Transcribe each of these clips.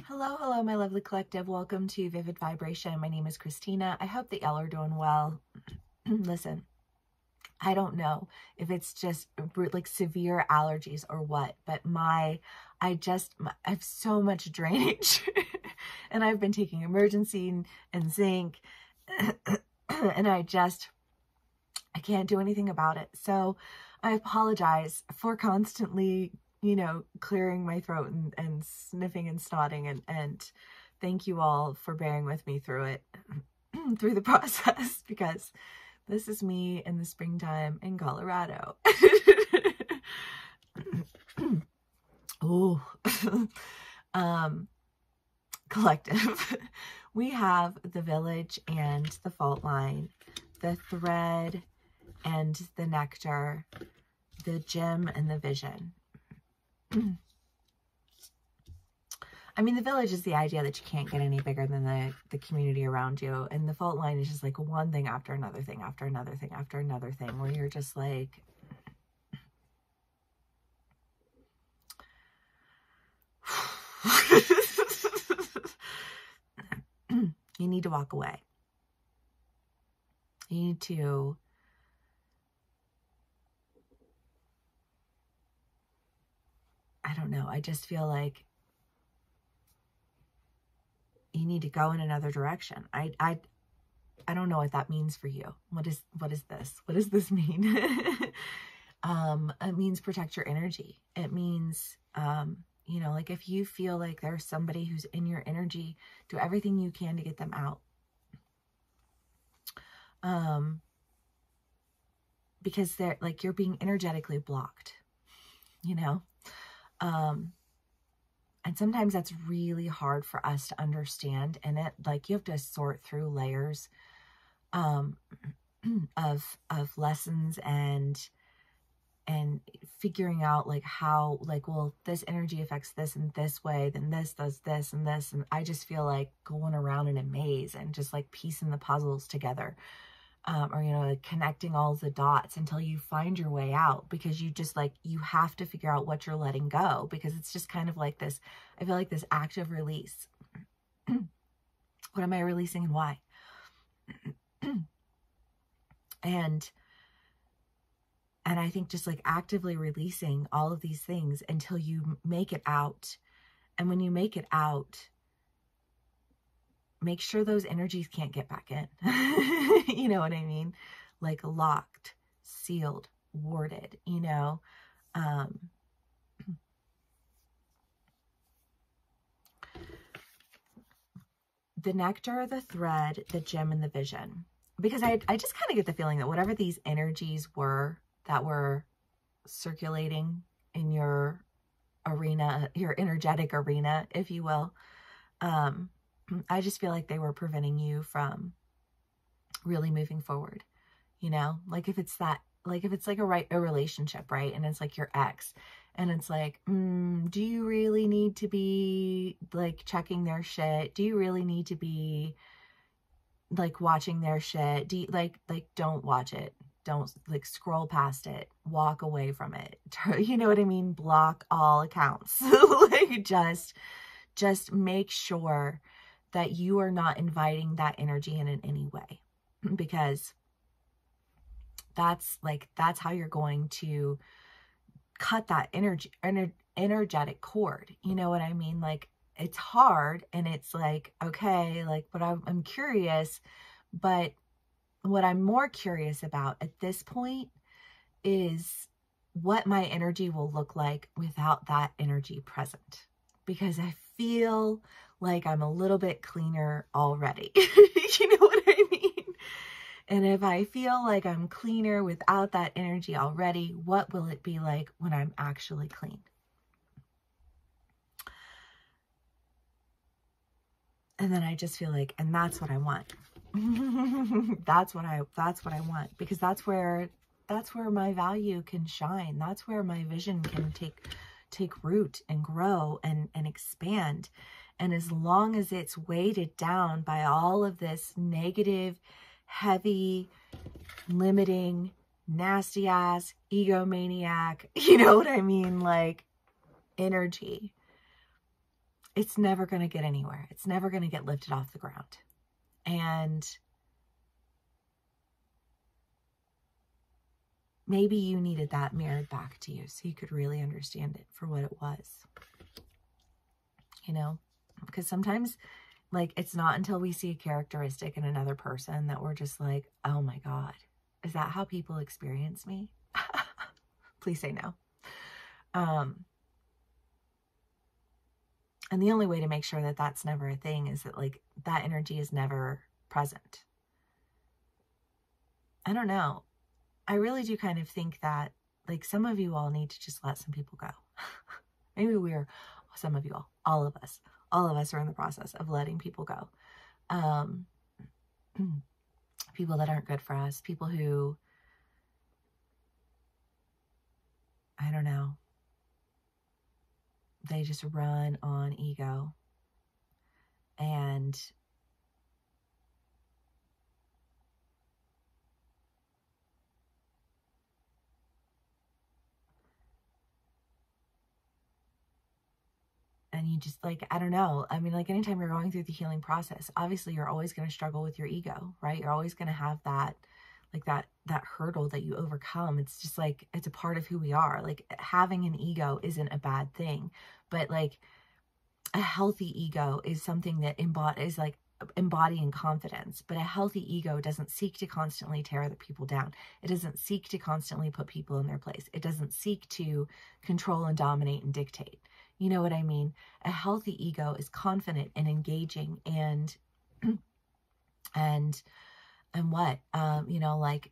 Hello, hello, my lovely collective. Welcome to Vivid Vibration. My name is Christina. I hope that y'all are doing well. Listen, I don't know if it's just like severe allergies or what, but I have so much drainage and I've been taking emergency and zinc and I can't do anything about it. So I apologize for constantly clearing my throat and sniffing and snotting, and thank you all for bearing with me through it, through the process, because this is me in the springtime in Colorado. Oh, collective. We have the village and the fault line, the thread and the nectar, the gem and the vision. I mean, the village is the idea that you can't get any bigger than the community around you. And the fault line is just like one thing after another thing, after another thing, after another thing, where you're just like, you need to walk away. You need to I don't know. I just feel like you need to go in another direction. I don't know what that means for you. What is this? What does this mean? It means protect your energy. It means, like if you feel like there's somebody who's in your energy, do everything you can to get them out. Because they're like, you're being energetically blocked, and sometimes that's really hard for us to understand. And it, like, you have to sort through layers, of lessons and figuring out like how, like, well, this energy affects this in this way, then this does this and this. And I just feel like going around in a maze and just like piecing the puzzles together. Or, connecting all the dots until you find your way out, because you just like, you have to figure out what you're letting go, because it's just kind of like this, I feel like this active release. What am I releasing and why? And I think just like actively releasing all of these things until you make it out. And when you make it out, make sure those energies can't get back in. You know what I mean? Like locked, sealed, warded, the nectar, the thread, the gem, and the vision. Because I just kind of get the feeling that whatever these energies were that were circulating in your arena, your energetic arena, if you will, I just feel like they were preventing you from really moving forward, like if it's that, like if it's like a relationship, right? And it's like your ex, and it's like, do you really need to be like checking their shit? Do you really need to be like watching their shit? Do you like don't watch it. Don't like scroll past it, walk away from it. You know what I mean? Block all accounts. Like just make sure that you are not inviting that energy in any way, because that's how you're going to cut that energetic cord. You know what I mean? Like, it's hard, and it's like, okay, like, but I'm curious, but what I'm more curious about at this point is what my energy will look like without that energy present, because I feel like I'm a little bit cleaner already. You know what I mean? And if I feel like I'm cleaner without that energy already, what will it be like when I'm actually clean? And then I just feel like, and that's what I want. That's what I want, because that's where my value can shine. That's where my vision can take root and grow and expand. And as long as it's weighted down by all of this negative, heavy, limiting, nasty ass, egomaniac, you know what I mean? Like energy, it's never going to get anywhere. It's never going to get lifted off the ground. And maybe you needed that mirrored back to you so you could really understand it for what it was. You know, because sometimes, like, it's not until we see a characteristic in another person that we're just like, oh my God, is that how people experience me? Please say no. And the only way to make sure that that's never a thing is that, like, that energy is never present. I don't know. I really do kind of think that, like, some of you all need to just let some people go. Maybe some of you all of us are in the process of letting people go. People that aren't good for us, people who, I don't know, they just run on ego. And you just, like, I don't know. I mean, like, anytime you're going through the healing process, obviously you're always going to struggle with your ego, right? You're always going to have that, like, that hurdle that you overcome. It's just like, it's a part of who we are. Like, having an ego isn't a bad thing, but, like, a healthy ego is something that is like embodying confidence. But a healthy ego doesn't seek to constantly tear other people down. It doesn't seek to constantly put people in their place. It doesn't seek to control and dominate and dictate. You know what I mean? A healthy ego is confident and engaging and what? You know, like,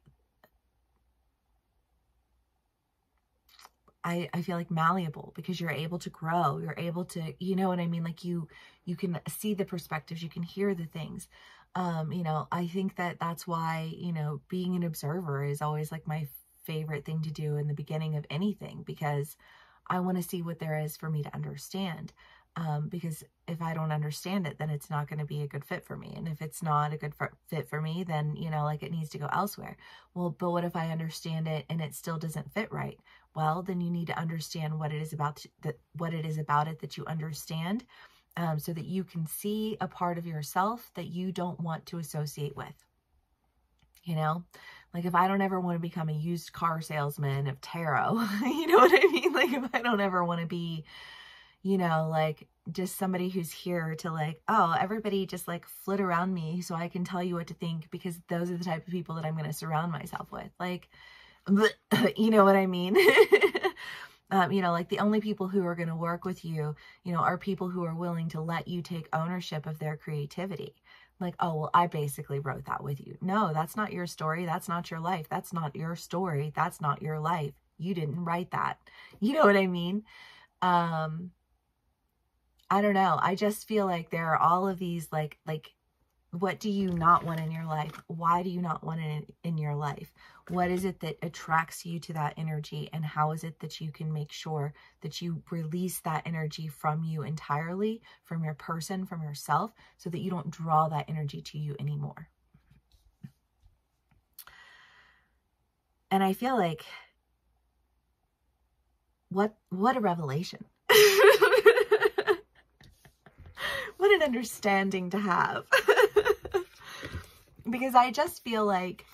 I feel like malleable, because you're able to grow. You're able to, you know what I mean? Like, you can see the perspectives, you can hear the things. You know, I think that that's why, you know, being an observer is always like my favorite thing to do in the beginning of anything, because I want to see what there is for me to understand. Because if I don't understand it, then it's not going to be a good fit for me. And if it's not a good fit for me, then, you know, like, it needs to go elsewhere. Well, but what if I understand it and it still doesn't fit right? Well, then you need to understand what it is about it that you understand, so that you can see a part of yourself that you don't want to associate with. You know, like, if I don't ever want to become a used car salesman of tarot, you know what I mean? Like, if I don't ever want to be, you know, like, just somebody who's here to, like, oh, everybody just, like, flit around me so I can tell you what to think, because those are the type of people that I'm going to surround myself with. Like, you know what I mean? You know, like, the only people who are going to work with you, you know, are people who are willing to let you take ownership of their creativity. Like, oh, well, I basically wrote that with you. No, that's not your story. That's not your life. That's not your story. That's not your life. You didn't write that. You know what I mean? I don't know. I just feel like there are all of these, like, what do you not want in your life? Why do you not want it in your life? What is it that attracts you to that energy? And how is it that you can make sure that you release that energy from you entirely, from your person, from yourself, so that you don't draw that energy to you anymore? And I feel like, what a revelation. What an understanding to have. Because I just feel like,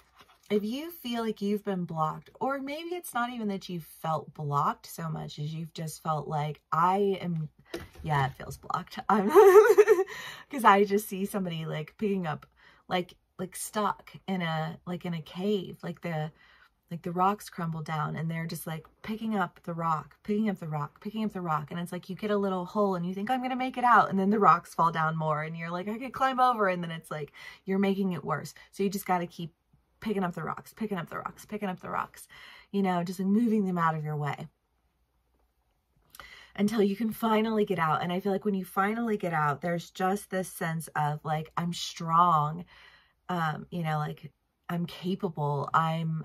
if you feel like you've been blocked, or maybe it's not even that you felt blocked so much as you've just felt like, yeah, it feels blocked. Because I just see somebody, like, picking up, like stuck in a cave, like the rocks crumble down, and they're just, like, picking up the rock. And it's like, you get a little hole and you think, I'm going to make it out. And then the rocks fall down more and you're like, I could climb over. And then it's like, you're making it worse. So you just got to keep picking up the rocks, you know, just, like, moving them out of your way until you can finally get out. And I feel like when you finally get out, there's just this sense of, like, I'm strong, you know, like, I'm capable, I'm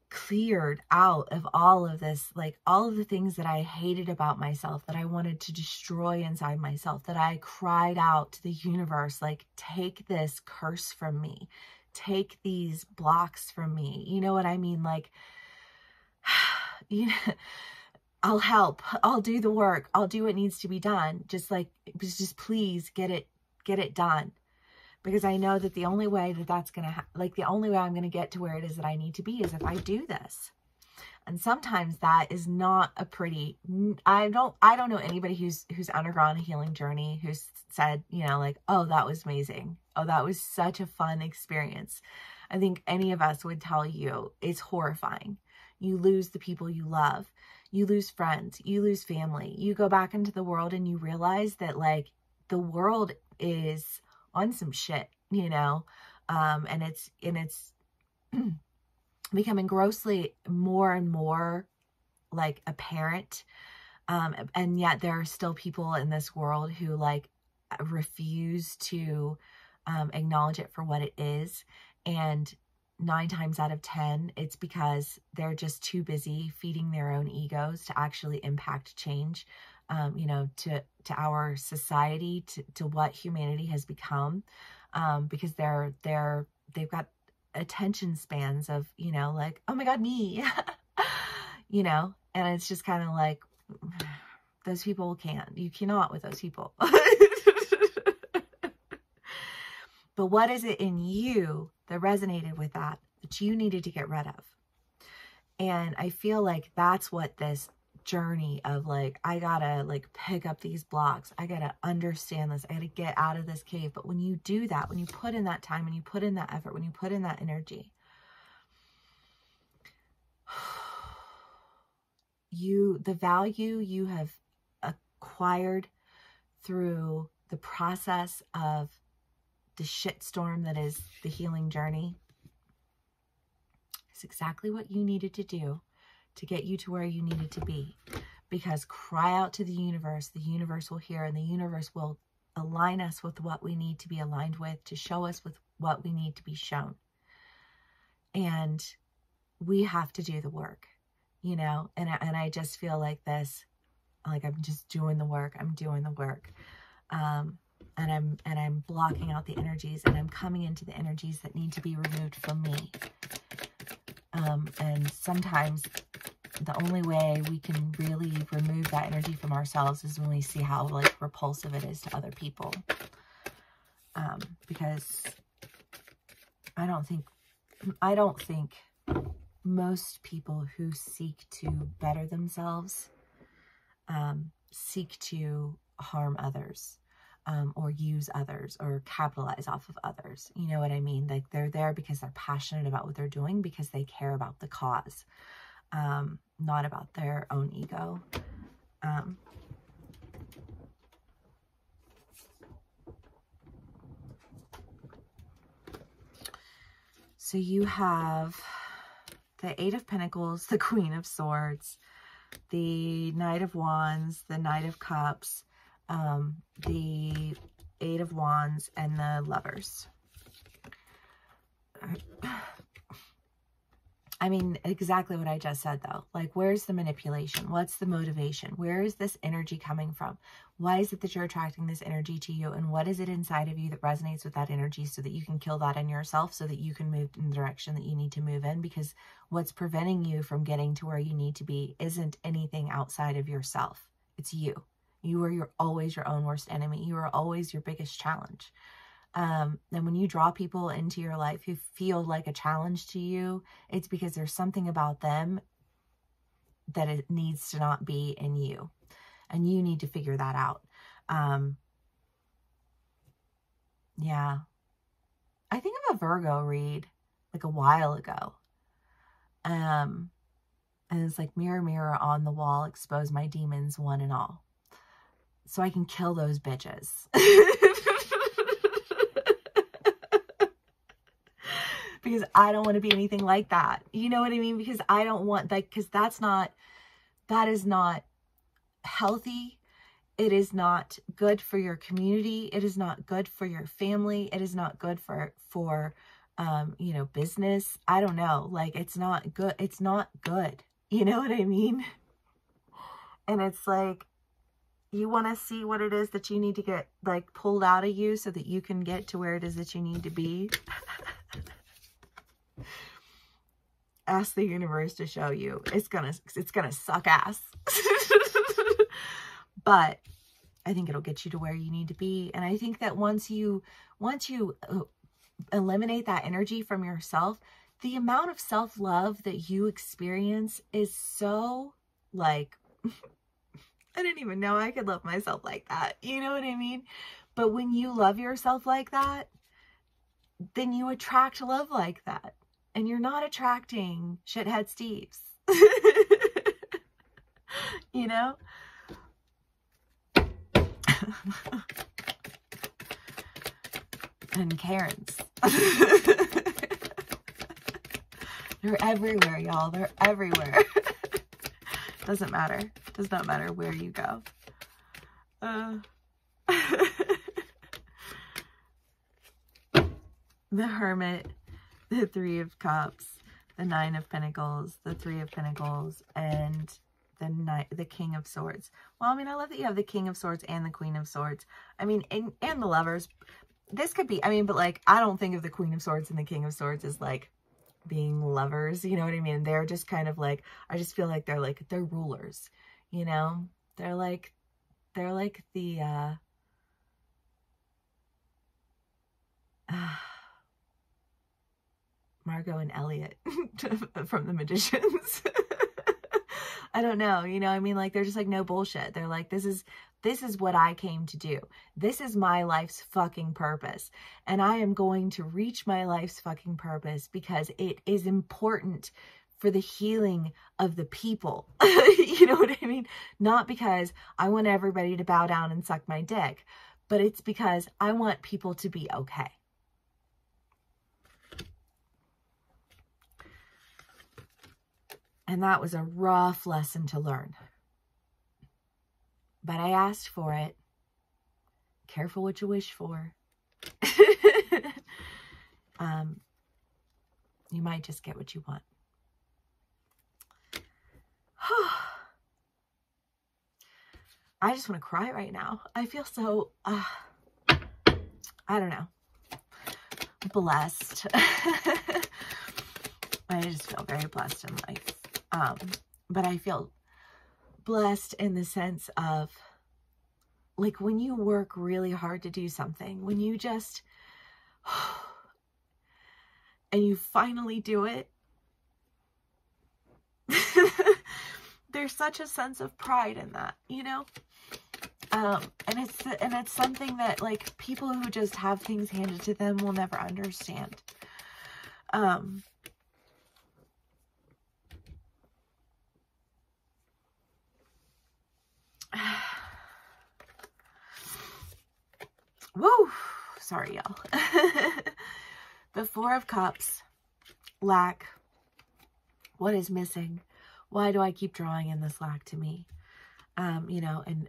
cleared out of all of this, like, all of the things that I hated about myself, that I wanted to destroy inside myself, that I cried out to the universe, like, take this curse from me, take these blocks from me. You know what I mean? Like, you know, I'll help. I'll do the work. I'll do what needs to be done. Just please get it done. Because I know that the only way that that's going to the only way I'm going to get to where it is that I need to be is if I do this. And sometimes that is not a pretty, I don't know anybody who's undergone a healing journey who's said, you know, like, oh, that was amazing. Oh, that was such a fun experience. I think any of us would tell you it's horrifying. You lose the people you love. You lose friends. You lose family. You go back into the world and you realize that like the world is on some shit, you know, and it's becoming grossly more and more like apparent. And yet there are still people in this world who like refuse to acknowledge it for what it is. And 9 times out of 10, it's because they're just too busy feeding their own egos to actually impact change, you know, to our society, to what humanity has become, because they've got attention spans of, you know, like, oh my God, me, you know, and it's just kind of like, those people you cannot with those people. But what is it in you that resonated with that you needed to get rid of? And I feel like that's what this journey of like, I gotta like pick up these blocks. I gotta understand this. I gotta get out of this cave. But when you do that, when you put in that time, when you put in that effort, when you put in that energy, the value you have acquired through the process of the shitstorm that is the healing journey is exactly what you needed to do to get you to where you needed to be. Because cry out to the universe will hear, and the universe will align us with what we need to be aligned with, to show us with what we need to be shown. And we have to do the work, you know, and I just feel like this, like I'm just doing the work. I'm doing the work. And I'm blocking out the energies, and I'm coming into the energies that need to be removed from me. And sometimes the only way we can really remove that energy from ourselves is when we see how like repulsive it is to other people. Because I don't think most people who seek to better themselves seek to harm others. Or use others or capitalize off of others. You know what I mean? Like they're there because they're passionate about what they're doing, because they care about the cause, not about their own ego. So you have the 8 of Pentacles, the Queen of Swords, the Knight of Wands, the Knight of Cups, the 8 of Wands, and the Lovers. I mean, exactly what I just said, though. Like, where's the manipulation? What's the motivation? Where is this energy coming from? Why is it that you're attracting this energy to you? And what is it inside of you that resonates with that energy so that you can kill that in yourself, so that you can move in the direction that you need to move in? Because what's preventing you from getting to where you need to be isn't anything outside of yourself. It's you. You are always your own worst enemy. You are always your biggest challenge. And when you draw people into your life who feel like a challenge to you, it's because there's something about them that it needs to not be in you. And you need to figure that out. Yeah. I think of a Virgo read like a while ago. And it's like, mirror, mirror on the wall, expose my demons, one and all. So I can kill those bitches. Because I don't want to be anything like that. You know what I mean? Because I don't want, like, because that is not healthy. It is not good for your community. It is not good for your family. It is not good for you know, business. I don't know. Like, it's not good. It's not good. You know what I mean? And it's like, you want to see what it is that you need to get, like, pulled out of you so that you can get to where it is that you need to be. ask the universe to show you. It's gonna suck ass. But I think it'll get you to where you need to be. And I think that once you eliminate that energy from yourself, the amount of self-love that you experience is so, like, I didn't even know I could love myself like that. You know what I mean? But when you love yourself like that, then you attract love like that. And you're not attracting shithead Steves. You know? And Karens. They're everywhere, y'all. They're everywhere. Doesn't matter. Does not matter where you go. The Hermit, the Three of Cups, the Nine of Pentacles, the Three of Pentacles, and the King of Swords. Well, I mean, I love that you have the King of Swords and the Queen of Swords. I mean, and the Lovers. This could be, I mean, but like, I don't think of the Queen of Swords and the King of Swords as like being lovers, you know what I mean? They're just kind of like, I just feel like they're rulers, you know? They're like the, Margot and Elliot from The Magicians. I don't know, you know, I mean, like, they're just like, no bullshit. They're like, this is what I came to do. This is my life's fucking purpose. And I am going to reach my life's fucking purpose because it is important for the healing of the people. You know what I mean? Not because I want everybody to bow down and suck my dick, but it's because I want people to be okay. And that was a rough lesson to learn. But I asked for it. Careful what you wish for. You might just get what you want. I just want to cry right now. I feel so, I don't know, blessed. I just feel very blessed in life. But I feel blessed in the sense of, like, when you work really hard to do something, when you just, and you finally do it, there's such a sense of pride in that, you know? And it's something that, like, people who just have things handed to them will never understand. Woo! Sorry, y'all. The Four of Cups. Lack. What is missing? Why do I keep drawing in this lack to me? You know, and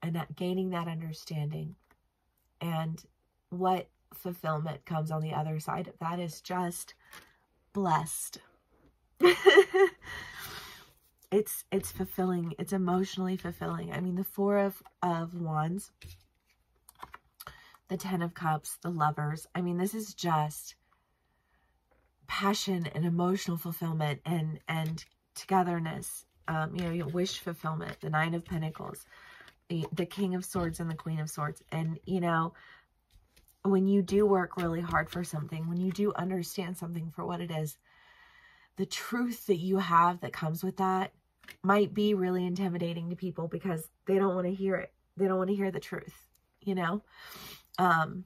that gaining that understanding. And what fulfillment comes on the other side of that is just blessed. It's fulfilling. It's emotionally fulfilling. I mean, the Four of Wands, the Ten of Cups, the Lovers. I mean, this is just passion and emotional fulfillment and togetherness. You know, wish fulfillment, the Nine of Pentacles, the King of Swords and the Queen of Swords. And, you know, when you do work really hard for something, when you do understand something for what it is, the truth that you have that comes with that might be really intimidating to people because they don't want to hear it. They don't want to hear the truth, you know? And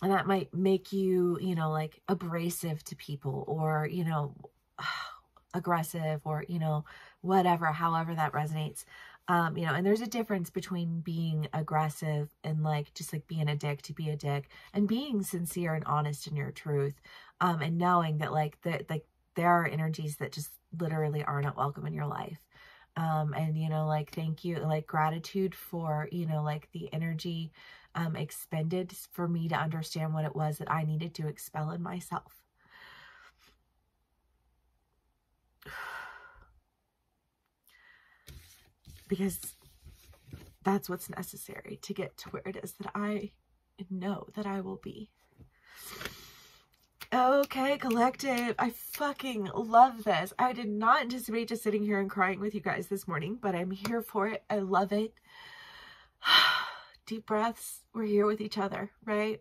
that might make you, you know, like abrasive to people or, you know, aggressive or, you know, whatever, however that resonates. You know, and there's a difference between being aggressive and like, just like being a dick to be a dick and being sincere and honest in your truth. And knowing that like, there are energies that just literally are not welcome in your life. And, you know, like, thank you, like gratitude for, you know, like the energy, expended for me to understand what it was that I needed to expel in myself. Because that's what's necessary to get to where it is that I know that I will be. Okay, collective. I fucking love this. I did not anticipate just sitting here and crying with you guys this morning, but I'm here for it. I love it. Deep breaths. We're here with each other, right?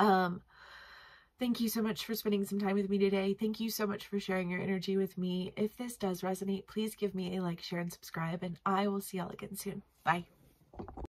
Thank you so much for spending some time with me today. Thank you so much for sharing your energy with me. If this does resonate, please give me a like, share, and subscribe, and I will see y'all again soon. Bye.